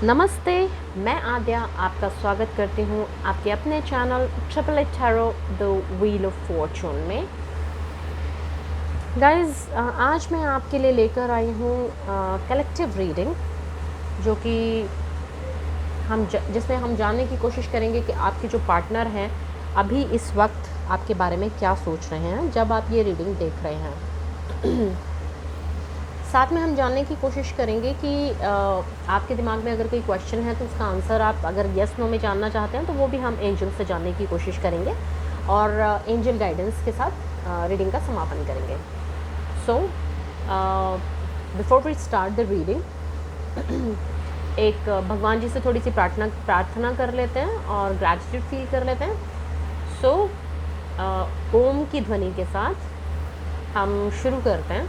नमस्ते, मैं आद्या आपका स्वागत करती हूँ आपके अपने channel triple eight tarot the wheel of fortune में। गाइस, आज मैं आपके लिए लेकर आई हूँ कलेक्टिव रीडिंग, जो कि जिसमें हम जानने की कोशिश करेंगे कि आपके जो पार्टनर हैं अभी इस वक्त आपके बारे में क्या सोच रहे हैं जब आप ये रीडिंग देख रहे हैं। साथ में हम जानने की कोशिश करेंगे कि आपके दिमाग में अगर कोई क्वेश्चन है तो उसका आंसर आप अगर येस नो में जानना चाहते हैं तो वो भी हम एंजल से जानने की कोशिश करेंगे और एंजल गाइडेंस के साथ रीडिंग का समापन करेंगे। So before we start the reading, एक भगवान जी से थोड़ी सी प्रार्थना कर लेते हैं और ग्रैटिट्यूड फील कर लेते हैं। सो ओम की ध्वनि के साथ हम शुरू करते हैं।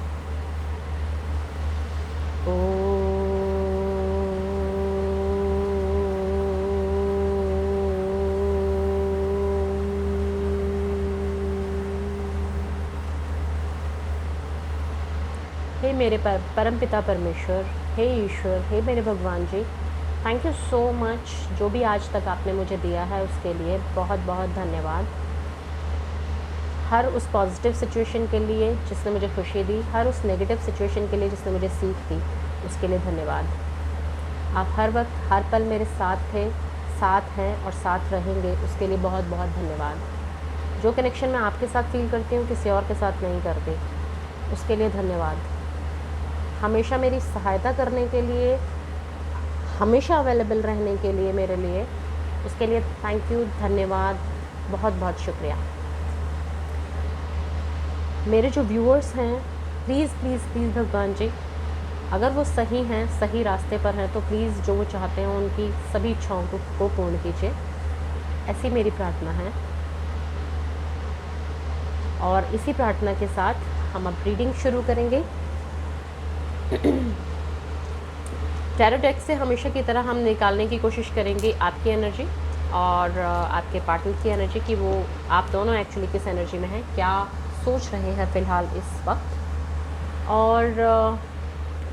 हे मेरे परम पिता परमेश्वर, हे ईश्वर, हे मेरे भगवान जी, थैंक यू सो मच जो भी आज तक आपने मुझे दिया है उसके लिए बहुत बहुत धन्यवाद। हर उस पॉजिटिव सिचुएशन के लिए जिसने मुझे खुशी दी, हर उस नेगेटिव सिचुएशन के लिए जिसने मुझे सीख दी, उसके लिए धन्यवाद। आप हर वक्त हर पल मेरे साथ थे, साथ हैं और साथ रहेंगे, उसके लिए बहुत बहुत धन्यवाद। जो कनेक्शन मैं आपके साथ फील करती हूँ किसी और के साथ नहीं करती, उसके लिए धन्यवाद। हमेशा मेरी सहायता करने के लिए, हमेशा अवेलेबल रहने के लिए मेरे लिए, उसके लिए थैंक यू, धन्यवाद, बहुत बहुत शुक्रिया। मेरे जो व्यूअर्स हैं, प्लीज़ प्लीज़ प्लीज़ भगवान जी, अगर वो सही हैं, सही रास्ते पर हैं, तो प्लीज़ जो वो चाहते हैं उनकी सभी इच्छाओं को पूर्ण कीजिए, ऐसी मेरी प्रार्थना है। और इसी प्रार्थना के साथ हम अब रीडिंग शुरू करेंगे। टैरो डेक से हमेशा की तरह हम निकालने की कोशिश करेंगे आपकी एनर्जी और आपके पार्टनर की एनर्जी, कि वो आप दोनों एक्चुअली किस एनर्जी में हैं, क्या सोच रहे हैं फ़िलहाल इस वक्त। और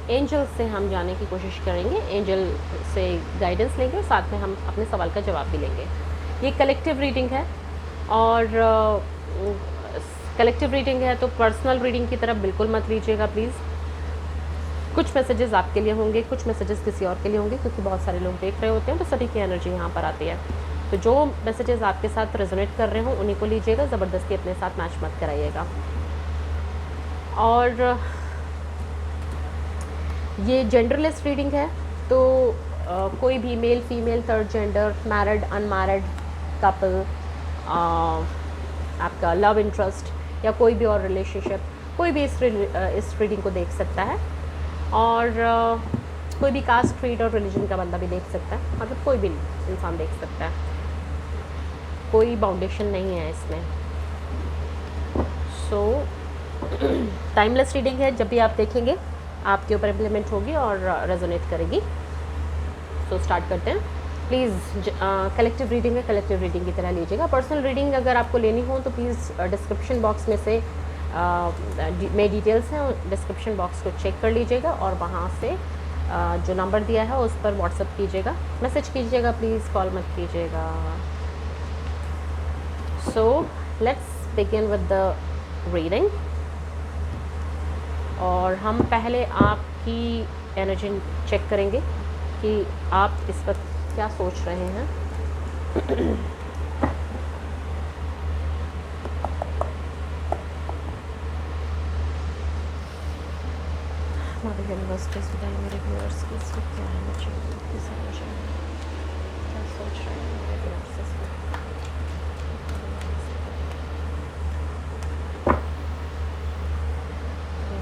एंजल से हम जानने की कोशिश करेंगे, एंजल से गाइडेंस लेंगे और साथ में हम अपने सवाल का जवाब भी लेंगे। ये कलेक्टिव रीडिंग है और कलेक्टिव रीडिंग है तो पर्सनल रीडिंग की तरफ बिल्कुल मत लीजिएगा प्लीज़। कुछ मैसेजेस आपके लिए होंगे, कुछ मैसेजेस किसी और के लिए होंगे, क्योंकि बहुत सारे लोग देख रहे होते हैं तो सभी की एनर्जी यहाँ पर आती है। तो जो मैसेजेस आपके साथ रेजोनेट कर रहे हों उन्हीं को लीजिएगा, ज़बरदस्ती अपने साथ मैच मत कराइएगा। और ये जेंडरलेस रीडिंग है, तो कोई भी male female third gender, married unmarried couple, आपका लव इंटरेस्ट या कोई भी और रिलेशनशिप, कोई भी इस रीडिंग को देख सकता है। और कोई भी कास्ट, क्रीड और रिलीजन का बंदा भी देख सकता है, मतलब कोई भी इंसान देख सकता है, कोई बाउंडेशन नहीं है इसमें। सो टाइमलेस रीडिंग है, जब भी आप देखेंगे आपके ऊपर इम्प्लीमेंट होगी और रेजोनेट करेगी। सो स्टार्ट करते हैं। प्लीज़ कलेक्टिव रीडिंग है, कलेक्टिव रीडिंग की तरह लीजिएगा। पर्सनल रीडिंग अगर आपको लेनी हो तो प्लीज़ डिस्क्रिप्शन बॉक्स में से मेरे डिटेल्स हैं, डिस्क्रिप्शन बॉक्स को चेक कर लीजिएगा और वहाँ से जो नंबर दिया है उस पर व्हाट्सअप कीजिएगा, मैसेज कीजिएगा, प्लीज़ कॉल मत कीजिएगा। So let's begin with the reading. और हम पहले आपकी एनर्जी चेक करेंगे कि आप इस वक्त क्या सोच रहे हैं। हमारे यूनिवर्स पे बताइए मेरे व्यूअर्स की इस वक्त क्या एनर्जी है, क्या सोच रहे हैं मेरे व्यूअर्स इस वक्त।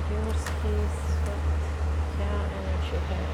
व्यूअर्स की इस वक्त क्या एनर्जी है।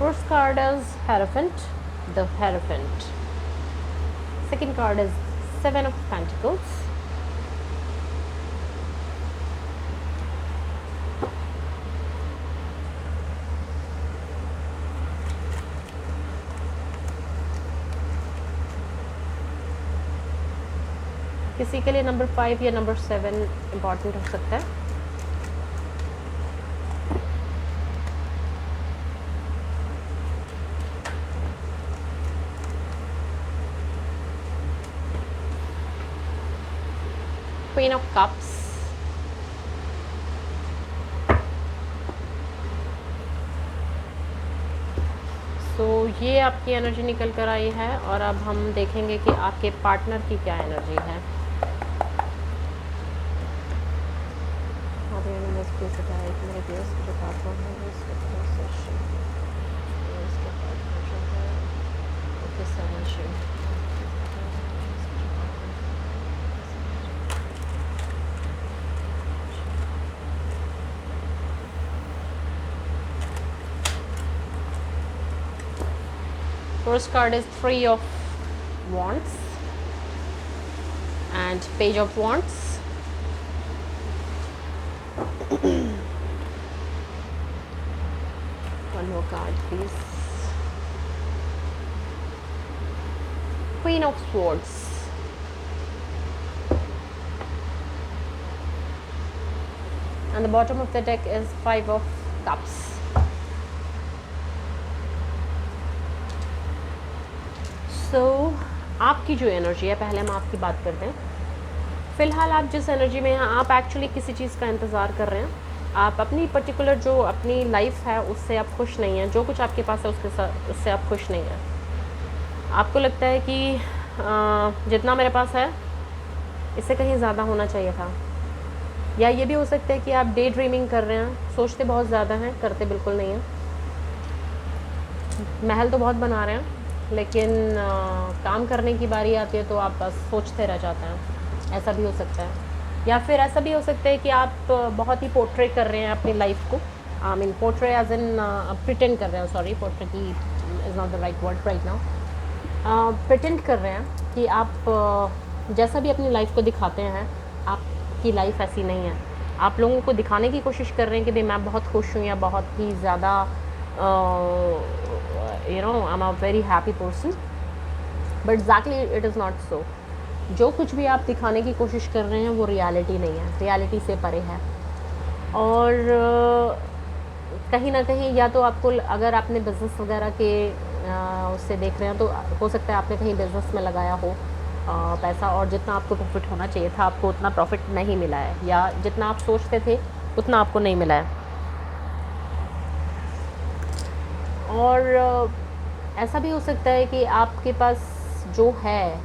First card is Hierophant, the Hierophant. Second card is Seven of Pentacles. किसी के लिए नंबर 5 या नंबर 7 इम्पॉर्टेंट हो सकता है। क्वीन ऑफ कप्स, तो ये आपकी एनर्जी निकल कर आई है और अब हम देखेंगे कि आपके पार्टनर की क्या एनर्जी है। First card is Three of Wands and Page of Wands. One more card, please. Queen of Swords. And the bottom of the deck is Five of Cups. So, आपकी जो एनर्जी है, पहले हम आपकी बात करते हैं। फ़िलहाल आप जिस एनर्जी में हैं, आप एक्चुअली किसी चीज़ का इंतज़ार कर रहे हैं। आप अपनी पर्टिकुलर जो अपनी लाइफ है उससे आप खुश नहीं हैं, जो कुछ आपके पास है उसके साथ उससे आप खुश नहीं हैं। आपको लगता है कि जितना मेरे पास है इससे कहीं ज़्यादा होना चाहिए था, या ये भी हो सकता है कि आप डे ड्रीमिंग कर रहे हैं, सोचते बहुत ज़्यादा हैं, करते बिल्कुल नहीं हैं। महल तो बहुत बना रहे हैं लेकिन काम करने की बारी आती है तो आप बस सोचते रह जाते हैं, ऐसा भी हो सकता है। या फिर ऐसा भी हो सकता है कि आप बहुत ही पोर्ट्रे कर रहे हैं अपनी लाइफ को, I mean portray as in pretend कर रहे हैं, सॉरी पोर्ट्रे की is not the right word right now. Pretend कर रहे हैं कि आप जैसा भी अपनी लाइफ को दिखाते हैं, आपकी लाइफ ऐसी नहीं है। आप लोगों को दिखाने की कोशिश कर रहे हैं कि भाई मैं बहुत खुश हूँ या बहुत ही ज़्यादा you know I'm a very happy person, but exactly it is not so. जो कुछ भी आप दिखाने की कोशिश कर रहे हैं वो रियलिटी नहीं है, रियलिटी से परे है। और कहीं ना कहीं या तो आपको, अगर आपने बिज़नेस वगैरह के उससे देख रहे हैं तो हो सकता है आपने कहीं बिज़नेस में लगाया हो पैसा, और जितना आपको प्रॉफिट होना चाहिए था आपको उतना प्रॉफिट नहीं मिला है, या जितना आप सोचते थे उतना आपको नहीं मिला है। और ऐसा भी हो सकता है कि आपके पास जो है,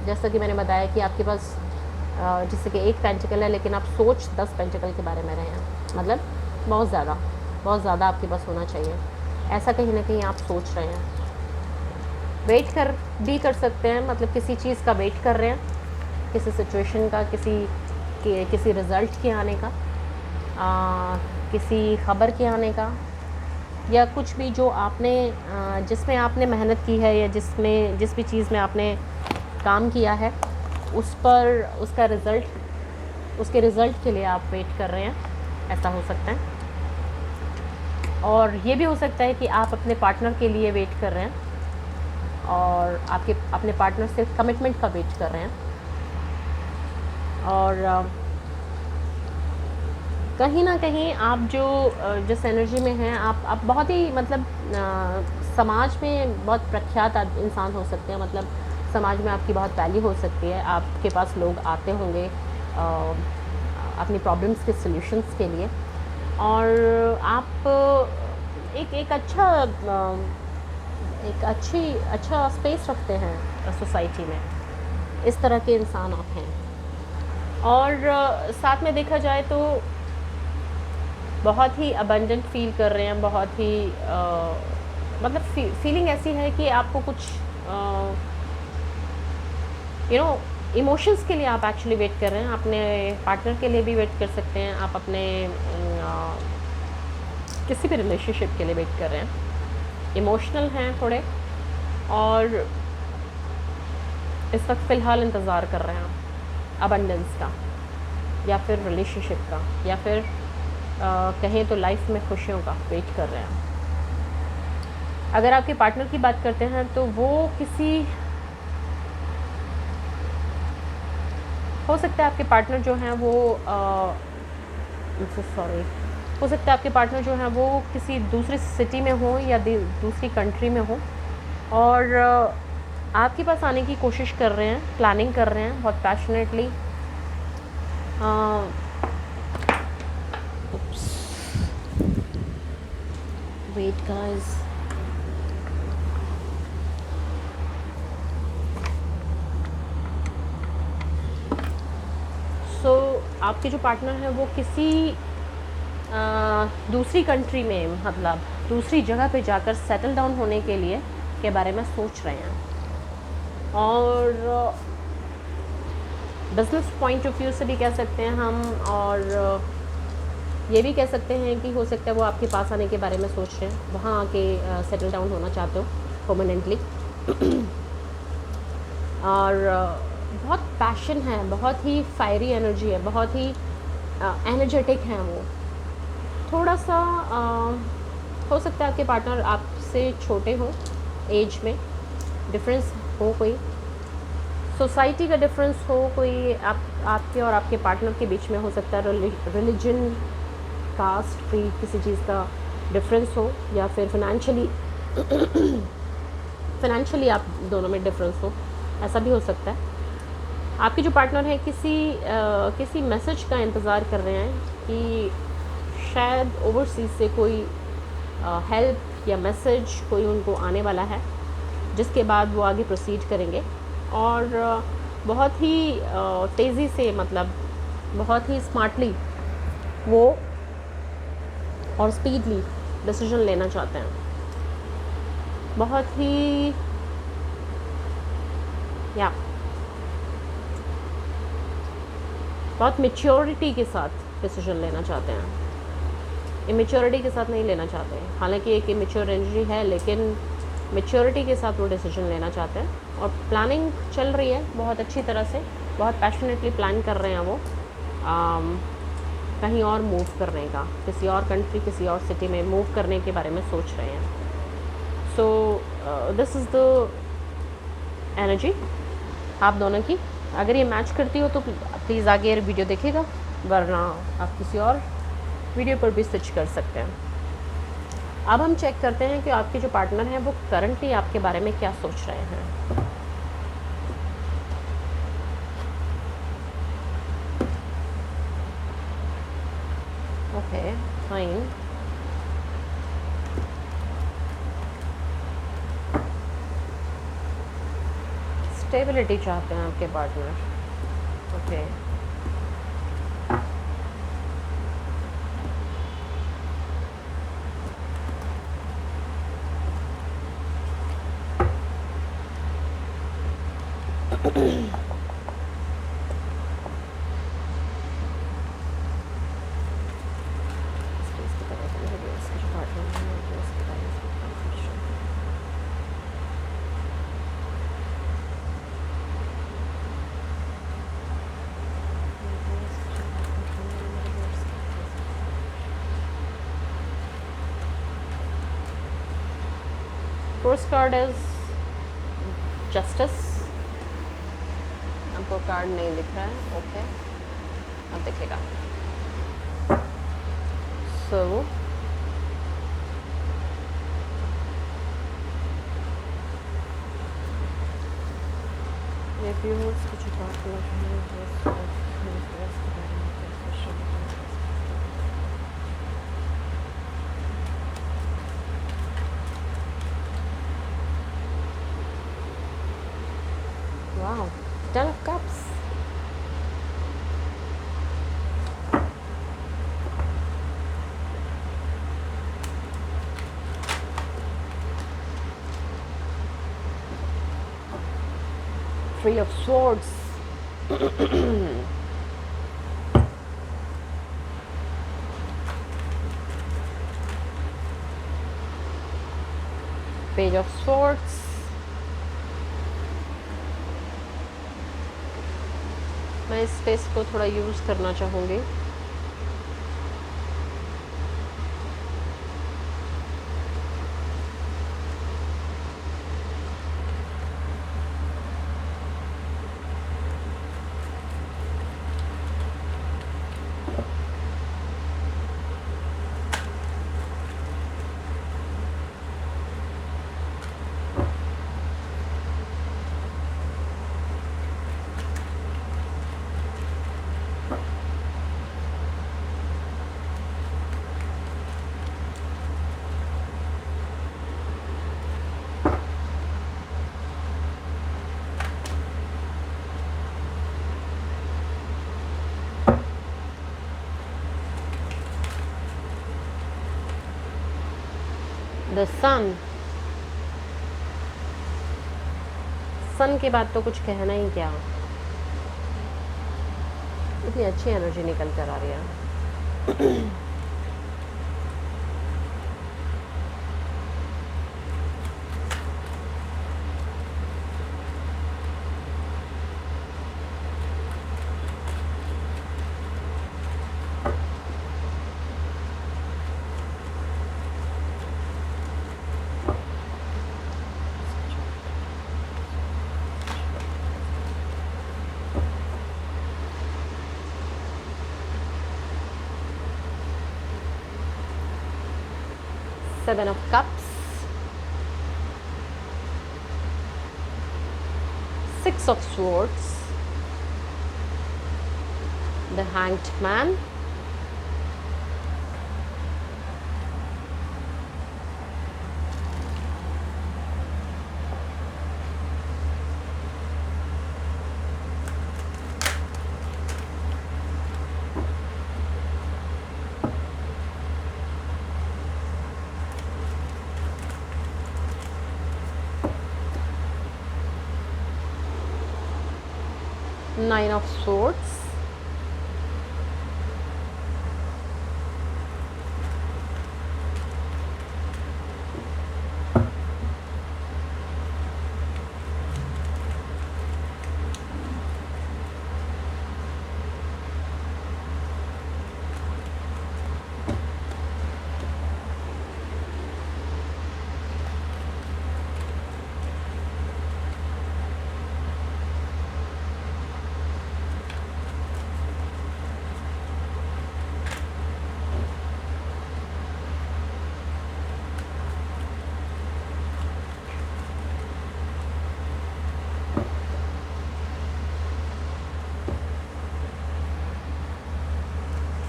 जैसा कि मैंने बताया कि आपके पास जैसे कि एक पेंटिकल है लेकिन आप सोच 10 पेंटिकल के बारे में रहे हैं, मतलब बहुत ज़्यादा आपके पास होना चाहिए, ऐसा कहीं ना कहीं आप सोच रहे हैं। वेट कर भी कर सकते हैं, मतलब किसी चीज़ का वेट कर रहे हैं, किसी सिचुएशन का, किसी रिज़ल्ट के आने का, किसी खबर के आने का, या कुछ भी जो आपने जिसमें आपने मेहनत की है या जिस भी चीज़ में आपने काम किया है उस पर उसके रिज़ल्ट के लिए आप वेट कर रहे हैं, ऐसा हो सकता है। और ये भी हो सकता है कि आप अपने पार्टनर के लिए वेट कर रहे हैं और अपने पार्टनर से कमिटमेंट का वेट कर रहे हैं। और कहीं ना कहीं आप जिस एनर्जी में हैं, आप बहुत ही मतलब समाज में बहुत प्रख्यात इंसान हो सकते हैं, मतलब समाज में आपकी बहुत वैल्यू हो सकती है, आपके पास लोग आते होंगे अपनी प्रॉब्लम्स के सॉल्यूशंस के लिए, और आप एक अच्छा स्पेस रखते हैं सोसाइटी में, इस तरह के इंसान आप हैं। और साथ में देखा जाए तो बहुत ही अबंडेंट फील कर रहे हैं, बहुत ही मतलब फीलिंग ऐसी है कि आपको कुछ इमोशंस के लिए आप एक्चुअली वेट कर रहे हैं। अपने पार्टनर के लिए भी वेट कर सकते हैं, आप अपने किसी भी रिलेशनशिप के लिए वेट कर रहे हैं। इमोशनल हैं थोड़े, और इस वक्त फ़िलहाल इंतज़ार कर रहे हैं अबंडेंस का, या फिर रिलेशनशिप का, या फिर कहें तो लाइफ में खुशियों का वेट कर रहे हैं। अगर आपके पार्टनर की बात करते हैं तो वो किसी, हो सकता है आपके पार्टनर जो हैं वो सॉरी, हो सकता है आपके पार्टनर जो हैं वो किसी दूसरी सिटी में हो या दूसरी कंट्री में हो, और आपके पास आने की कोशिश कर रहे हैं, प्लानिंग कर रहे हैं बहुत पैशनेटली। वेट गाइस, सो आपके जो पार्टनर हैं वो किसी दूसरी कंट्री में, मतलब दूसरी जगह पे जाकर सेटल डाउन होने के लिए के बारे में सोच रहे हैं, और बिज़नेस पॉइंट ऑफ व्यू से भी कह सकते हैं हम, और ये भी कह सकते हैं कि हो सकता है वो आपके पास आने के बारे में सोच रहे हैं, वहाँ आके सेटल डाउन होना चाहते हो परमानेंटली। और बहुत पैशन है, बहुत ही फायरी एनर्जी है, बहुत ही एनर्जेटिक हैं वो। थोड़ा सा हो सकता है आपके पार्टनर आपसे छोटे हो, एज में डिफरेंस हो, कोई सोसाइटी का डिफरेंस हो, कोई आपके और आपके पार्टनर के बीच में हो सकता है रिलीजन, कास्ट, क्रीड, किसी चीज़ का डिफरेंस हो, या फिर फाइनेंशियली आप दोनों में डिफरेंस हो, ऐसा भी हो सकता है। आपके जो पार्टनर हैं किसी मैसेज का इंतज़ार कर रहे हैं कि शायद ओवरसीज़ से कोई हेल्प या मैसेज कोई उनको आने वाला है, जिसके बाद वो आगे प्रोसीड करेंगे, और बहुत ही तेज़ी से, मतलब बहुत ही स्मार्टली वो और स्पीडली डिसीजन लेना चाहते हैं, बहुत ही बहुत मैच्योरिटी के साथ डिसीजन लेना चाहते हैं, इमेच्योरिटी के साथ नहीं लेना चाहते। हालांकि एक इमेच्योर एनर्जी है, लेकिन मैच्योरिटी के साथ वो डिसीजन लेना चाहते हैं, और प्लानिंग चल रही है बहुत अच्छी तरह से, बहुत पैशनेटली प्लान कर रहे हैं वो कहीं और मूव करने का, किसी और कंट्री, किसी और सिटी में मूव करने के बारे में सोच रहे हैं। So this is the energy आप दोनों की। अगर ये मैच करती हो तो प्लीज़ आगे वीडियो देखेगा, वरना आप किसी और वीडियो पर भी स्विच कर सकते हैं। अब हम चेक करते हैं कि आपके जो पार्टनर हैं वो करंटली आपके बारे में क्या सोच रहे हैं। Okay, fine. स्टेबिलिटी चाहते हैं आपके partner. Okay, first card is justice. आपको कार्ड नहीं दिख रहा है, ओके, अब दिखेगा। सो व्यूअर्स कुछ बात करना Wow, 10 of Cups. Three of Swords. Page of swords, मैं इस स्पेस को थोड़ा यूज़ करना चाहूँगी। द सन के बाद तो कुछ कहना ही क्या, इतनी अच्छी एनर्जी निकल कर आ रही है। Seven of Cups, Six of Swords, the Hanged Man, Nine of Swords,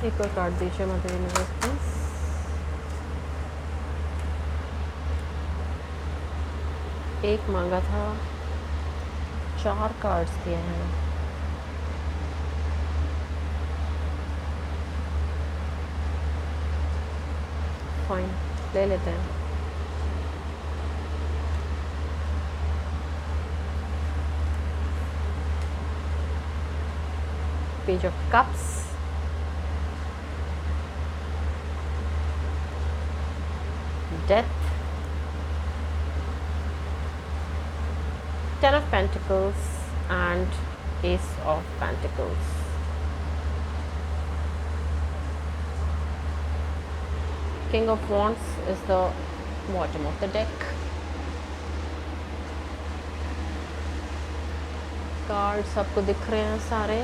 एक और कार्ड दीजिए मदर यूनिवर्स प्लीज। एक मांगा था, 4 कार्ड्स दिए हैं। फाइन, ले लेते हैं। Page of cups, Death, Ten of Pentacles and Ace of Pentacles. King of Wands is the bottom of the deck. Cards आपको दिख रहे हैं सारे।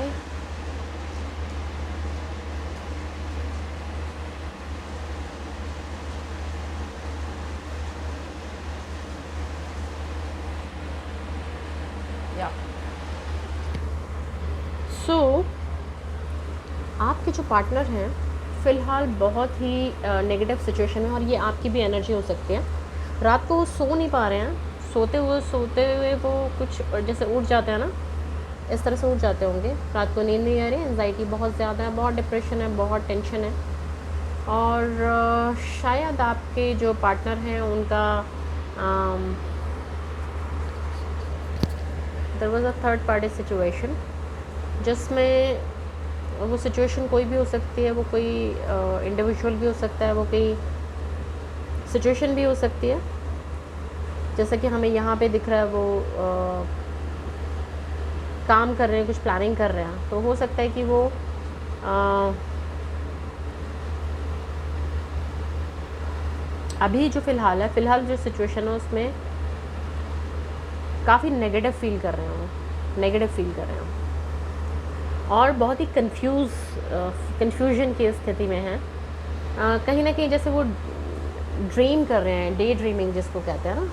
आपके जो पार्टनर हैं फ़िलहाल बहुत ही नेगेटिव सिचुएशन है, और ये आपकी भी एनर्जी हो सकती है। रात को वो सो नहीं पा रहे हैं, सोते हुए वो कुछ जैसे उठ जाते हैं ना, इस तरह से उठ जाते होंगे। रात को नींद नहीं आ रही, एंजाइटी बहुत ज़्यादा है, बहुत डिप्रेशन है, बहुत टेंशन है। और शायद आपके जो पार्टनर हैं उनका there was a third party situation, जिसमें वो सिचुएशन कोई भी हो सकती है, वो कोई इंडिविजुअल भी हो सकता है, वो कोई सिचुएशन भी हो सकती है। जैसा कि हमें यहाँ पे दिख रहा है वो काम कर रहे हैं, कुछ प्लानिंग कर रहे हैं, तो हो सकता है कि वो अभी जो फ़िलहाल जो सिचुएशन है उसमें काफ़ी नेगेटिव फील कर रहे हो और बहुत ही कन्फ्यूजन की स्थिति में हैं। कहीं ना कहीं जैसे वो ड्रीम कर रहे हैं, डे ड्रीमिंग जिसको कहते हैं ना,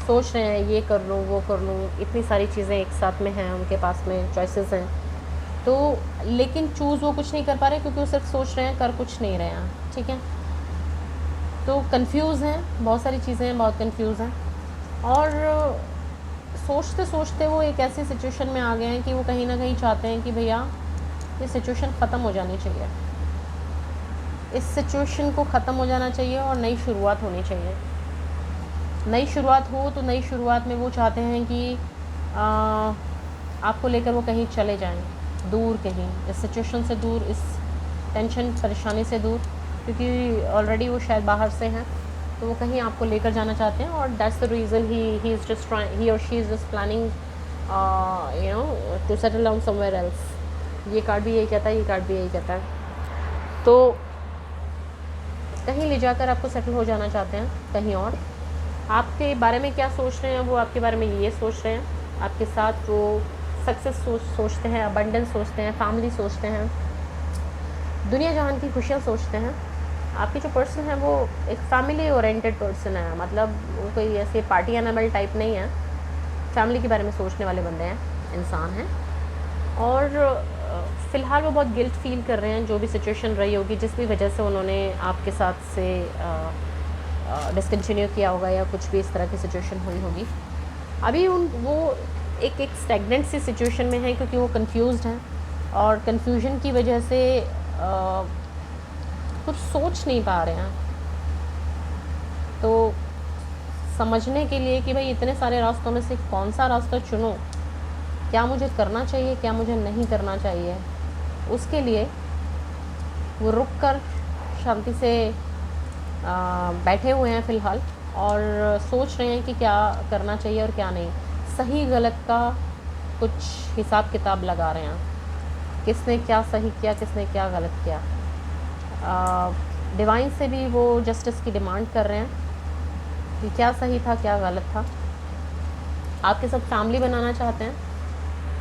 सोच रहे हैं ये कर लूँ वो कर लूँ, इतनी सारी चीज़ें एक साथ में हैं उनके पास में, चॉइसेस हैं, तो लेकिन चूज़ वो कुछ नहीं कर पा रहे क्योंकि वो सिर्फ सोच रहे हैं, कर कुछ नहीं रहे हैं। ठीक है, तो कंफ्यूज हैं, बहुत सारी चीज़ें हैं, बहुत कंफ्यूज हैं और सोचते सोचते वो एक ऐसी सिचुएशन में आ गए हैं कि वो कहीं ना कहीं चाहते हैं कि भैया ये सिचुएशन ख़त्म हो जानी चाहिए, इस सिचुएशन को ख़त्म हो जाना चाहिए और नई शुरुआत होनी चाहिए। नई शुरुआत हो तो नई शुरुआत में वो चाहते हैं कि आपको लेकर वो कहीं चले जाएं, दूर कहीं, इस सिचुएशन से दूर, इस टेंशन परेशानी से दूर, क्योंकि ऑलरेडी वो शायद बाहर से हैं, तो वो कहीं आपको लेकर जाना चाहते हैं और that's the reason he is just he और she is just planning you know to settle down somewhere else. ये कार्ड भी यही कहता है, ये कार्ड भी यही कहता है, तो कहीं ले जाकर आपको सेटल हो जाना चाहते हैं कहीं और। आपके बारे में क्या सोच रहे हैं, वो आपके बारे में ये सोच रहे हैं, आपके साथ वो सक्सेस सोचते हैं, अबंडेंस सोचते हैं, फैमिली सोचते हैं, दुनिया जहान की खुशियाँ सोचते हैं। आपके जो पर्सन है वो एक फैमिली ओरिएंटेड पर्सन है, मतलब वो कोई ऐसे पार्टी एनिमल टाइप नहीं है, फैमिली के बारे में सोचने वाले बंदे हैं, इंसान हैं। और फ़िलहाल वो बहुत गिल्ट फील कर रहे हैं, जो भी सिचुएशन रही होगी, जिस भी वजह से उन्होंने आपके साथ से डिसकंटिन्यू किया होगा या कुछ भी इस तरह की सिचुएशन हुई होगी। अभी वो एक स्टैग्नेंट सी सिचुएशन में है क्योंकि वो कंफ्यूज्ड हैं और कंफ्यूजन की वजह से कुछ सोच नहीं पा रहे हैं। तो समझने के लिए कि भाई इतने सारे रास्तों में से कौन सा रास्ता चुनूं, क्या मुझे करना चाहिए, क्या मुझे नहीं करना चाहिए, उसके लिए वो रुक कर शांति से बैठे हुए हैं फ़िलहाल और सोच रहे हैं कि क्या करना चाहिए और क्या नहीं। सही गलत का कुछ हिसाब किताब लगा रहे हैं, किसने क्या सही किया, किसने क्या गलत किया। डिवाइन से भी वो जस्टिस की डिमांड कर रहे हैं कि क्या सही था, क्या गलत था। आपके साथ फैमिली बनाना चाहते हैं,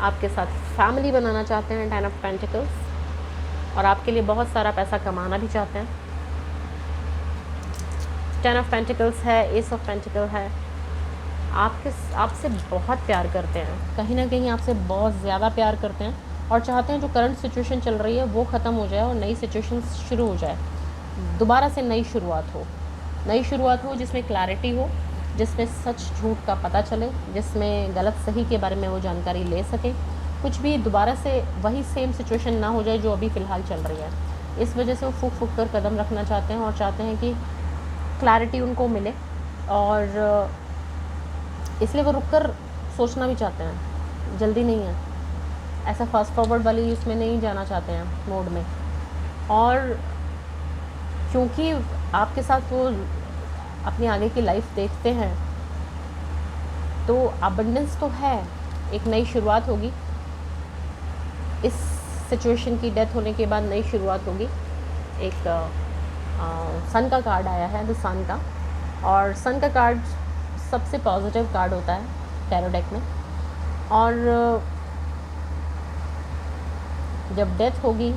आपके साथ फैमिली बनाना चाहते हैं, 10 ऑफ पेंटिकल्स, और आपके लिए बहुत सारा पैसा कमाना भी चाहते हैं। 10 ऑफ पेंटिकल्स है, एस ऑफ पेंटिकल है। आपसे बहुत प्यार करते हैं, कहीं ना कहीं आपसे बहुत ज़्यादा प्यार करते हैं और चाहते हैं जो करंट सिचुएशन चल रही है वो ख़त्म हो जाए और नई सिचुएशन शुरू हो जाए, दोबारा से नई शुरुआत हो जिसमें क्लैरिटी हो, जिसमें सच झूठ का पता चले, जिसमें गलत सही के बारे में वो जानकारी ले सकें, कुछ भी दोबारा से वही सेम सिचुएशन ना हो जाए जो अभी फ़िलहाल चल रही है। इस वजह से वो फूक फूक कर कदम रखना चाहते हैं और चाहते हैं कि क्लैरिटी उनको मिले, और इसलिए वो रुककर सोचना भी चाहते हैं, जल्दी नहीं है, ऐसा फास्ट फॉरवर्ड वाली उसमें नहीं जाना चाहते हैं मोड में। और क्योंकि आपके साथ वो अपनी आगे की लाइफ देखते हैं, तो अबंडेंस तो है, एक नई शुरुआत होगी, इस सिचुएशन की डेथ होने के बाद नई शुरुआत होगी। एक सन का कार्ड आया है, द सन का, और सन का कार्ड सबसे पॉजिटिव कार्ड होता है टैरो डेक में, और जब डेथ होगी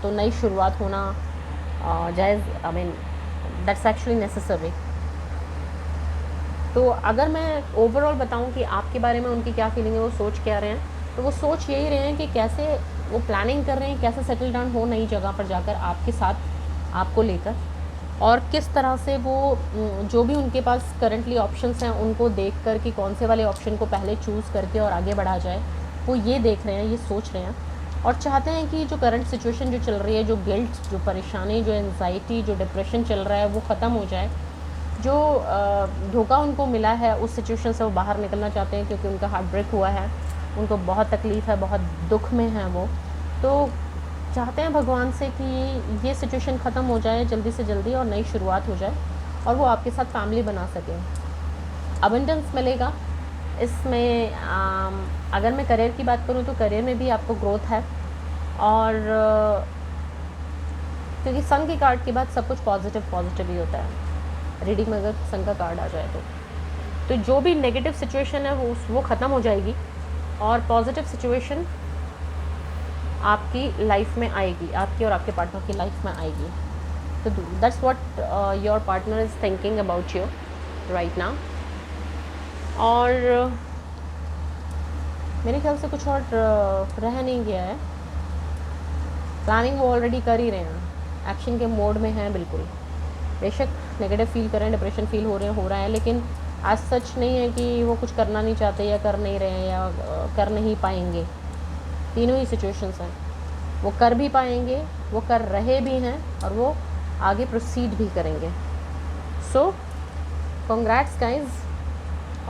तो नई शुरुआत होना जायज़, I mean that's actually necessary. तो अगर मैं ओवरऑल बताऊं कि आपके बारे में उनकी क्या फीलिंग है, वो सोच क्या रहे हैं, तो वो सोच यही रहे हैं कि कैसे वो प्लानिंग कर रहे हैं, कैसे सेटल डाउन हो नई जगह पर जाकर आपके साथ, आपको लेकर, और किस तरह से वो जो भी उनके पास करंटली ऑप्शंस हैं उनको देख कर कि कौन से वाले ऑप्शन को पहले चूज़ करके और आगे बढ़ा जाए, वो ये देख रहे हैं, ये सोच रहे हैं, और चाहते हैं कि जो करंट सिचुएशन जो चल रही है, जो गिल्ट, जो परेशानी, जो एंजाइटी, जो डिप्रेशन चल रहा है, वो ख़त्म हो जाए। जो धोखा उनको मिला है उस सिचुएशन से वो बाहर निकलना चाहते हैं, क्योंकि उनका हार्ट ब्रेक हुआ है, उनको बहुत तकलीफ़ है, बहुत दुख में है वो, तो चाहते हैं भगवान से कि ये सिचुएशन ख़त्म हो जाए जल्दी से जल्दी और नई शुरुआत हो जाए और वो आपके साथ फैमिली बना सकें। अबंडेंस मिलेगा। इसमें अगर मैं करियर की बात करूँ तो करियर में भी आपको ग्रोथ है, और क्योंकि सन के कार्ड के बाद सब कुछ पॉजिटिव ही होता है रीडिंग में, अगर सन का कार्ड आ जाए तो जो भी नेगेटिव सिचुएशन है वो ख़त्म हो जाएगी और पॉजिटिव सिचुएशन आपकी लाइफ में आएगी, आपकी और आपके पार्टनर की लाइफ में आएगी। तो that's what your partner is thinking about you right now. और मेरे ख्याल से कुछ और रह नहीं गया है। प्लानिंग वो ऑलरेडी कर ही रहे हैं, एक्शन के मोड में हैं बिल्कुल। बेशक नेगेटिव फील कर रहे हैं, डिप्रेशन फील हो रहा है, लेकिन आज सच नहीं है कि वो कुछ करना नहीं चाहते या कर नहीं रहे हैं या कर नहीं पाएंगे। तीनों ही सिचुएशंस हैं, वो कर भी पाएंगे, वो कर रहे भी हैं और वो आगे प्रोसीड भी करेंगे। सो कॉन्ग्रेट्स गाइज,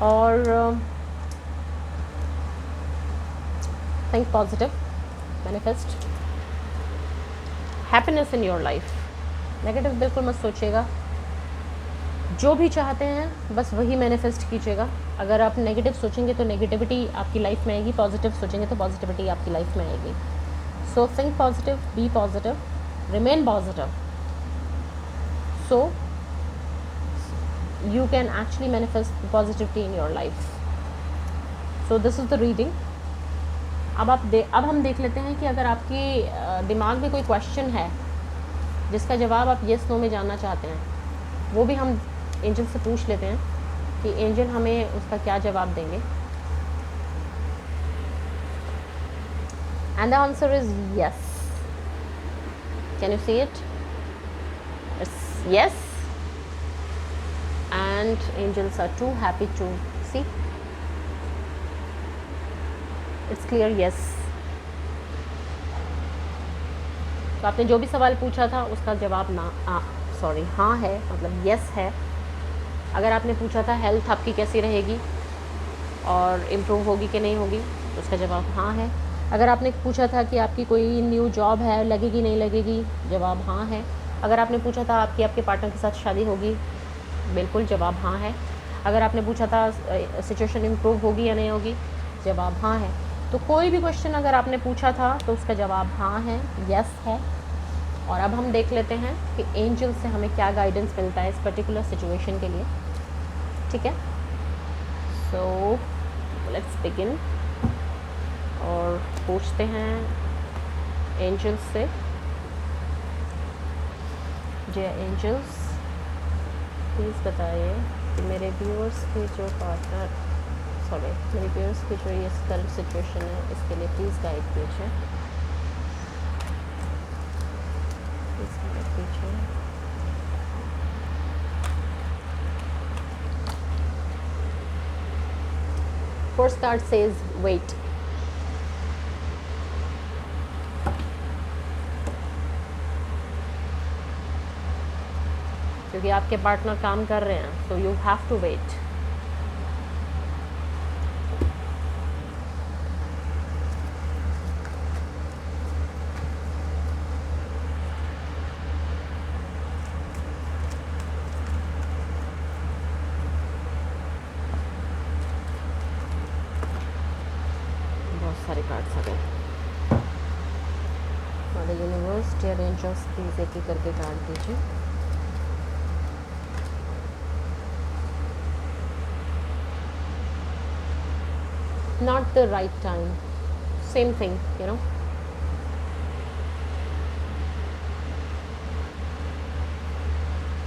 और think positive, manifest happiness in your life. Negative बिल्कुल मत सोचिएगा, जो भी चाहते हैं बस वही मैनिफेस्ट कीजिएगा। अगर आप नेगेटिव सोचेंगे तो नेगेटिविटी आपकी लाइफ में आएगी, पॉजिटिव सोचेंगे तो पॉजिटिविटी आपकी लाइफ में आएगी। So think positive, be positive, remain positive, so you can actually manifest positivity in your life. So this is the reading. अब हम देख लेते हैं कि अगर आपके दिमाग में कोई क्वेश्चन है जिसका जवाब आप येस नो में जानना चाहते हैं, वो भी हम एंजल से पूछ लेते हैं कि एंजल हमें उसका क्या जवाब देंगे। And the answer is yes. Can you see it? It's yes, and angels are too happy to see. It's clear yes. तो आपने जो भी सवाल पूछा था उसका जवाब हाँ है, मतलब यस है। अगर आपने पूछा था हेल्थ आपकी कैसी रहेगी और इम्प्रूव होगी कि नहीं होगी, तो उसका जवाब हाँ है। अगर आपने पूछा था कि आपकी कोई न्यू जॉब है, लगेगी नहीं लगेगी, जवाब हाँ है। अगर आपने पूछा था आपकी आपके पार्टनर के साथ शादी होगी, बिल्कुल जवाब हाँ है। अगर आपने पूछा था सिचुएशन इम्प्रूव होगी या नहीं होगी, जवाब हाँ है। तो कोई भी क्वेश्चन अगर आपने पूछा था तो उसका जवाब हाँ है, यस है। और अब हम देख लेते हैं कि एंजल से हमें क्या गाइडेंस मिलता है इस पर्टिकुलर सिचुएशन के लिए, ठीक है। सो लेट्स बिगिन, और पूछते हैं एंजल्स से। जे एंजल्स प्लीज़ बताइए कि मेरे व्यूअर्स के जो मेरे व्यूअर्स की जो ये करंट सिचुएशन है, इसके लिए प्लीज़ गाइड कीजिए, प्लीज़ गाइड कीजिए। First card says wait. क्योंकि आपके पार्टनर काम कर रहे हैं, so you have to wait. बहुत सारे कार्ड्स आ गए। Mother universe, dear angels, please एक एक करके कार्ड दीजिए। Not the right time, same thing, you know.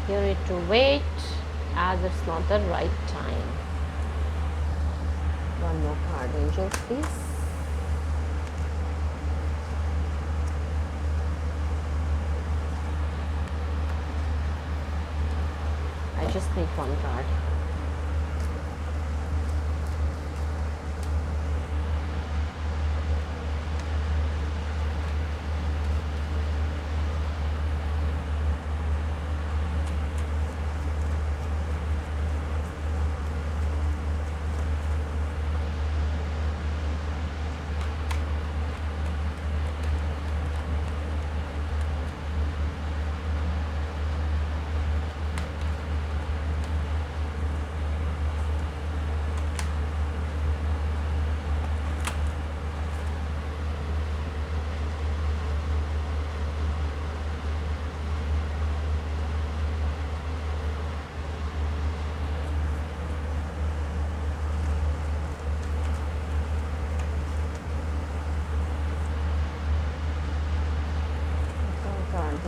You need to wait as it's not the right time. One more card, angels, please. I just need one card.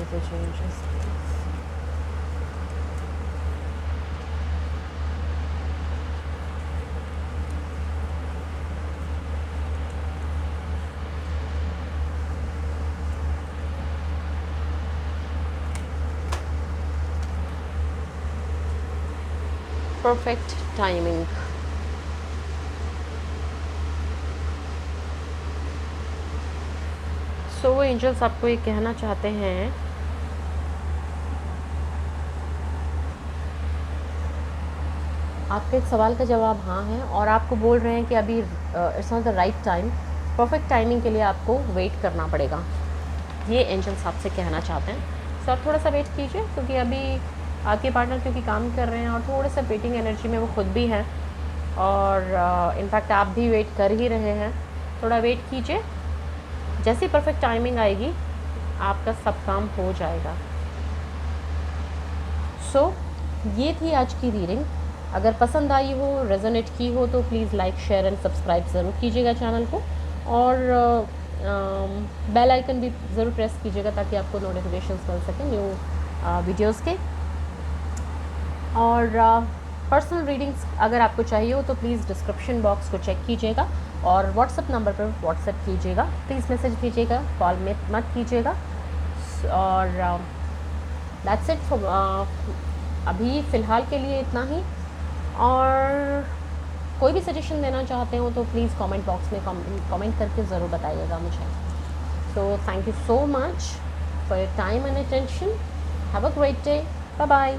the changes, please. Perfect timing. सो वो angels आपको ये कहना चाहते हैं आपके एक सवाल का जवाब हाँ है, और आपको बोल रहे हैं कि अभी it's not the right time, perfect timing के लिए आपको वेट करना पड़ेगा, ये एंजल्स आपसे कहना चाहते हैं। सो आप थोड़ा सा वेट कीजिए, क्योंकि अभी आपके पार्टनर क्योंकि काम कर रहे हैं और थोड़ा सा वेटिंग एनर्जी में वो खुद भी हैं, और इनफैक्ट आप भी वेट कर ही रहे हैं। थोड़ा वेट कीजिए, जैसी परफेक्ट टाइमिंग आएगी आपका सब काम हो जाएगा। सो ये थी आज की रीडिंग। अगर पसंद आई हो, रेजोनेट की हो, तो please like, share and subscribe ज़रूर कीजिएगा चैनल को, और बेल आइकन भी ज़रूर प्रेस कीजिएगा ताकि आपको नोटिफिकेशंस मिल सकें न्यू वीडियोस के। और पर्सनल रीडिंग्स अगर आपको चाहिए हो तो प्लीज़ डिस्क्रिप्शन बॉक्स को चेक कीजिएगा, और व्हाट्सएप नंबर पर व्हाट्सएप कीजिएगा, प्लीज़ मैसेज कीजिएगा, कॉल में मत कीजिएगा। और दैट्स इट फॉर अभी फ़िलहाल के लिए इतना ही। और कोई भी सजेशन देना चाहते हो तो प्लीज़ कमेंट बॉक्स में कमेंट करके ज़रूर बताइएगा मुझे। So thank you so much for your time and attention. Have a great day. Bye bye.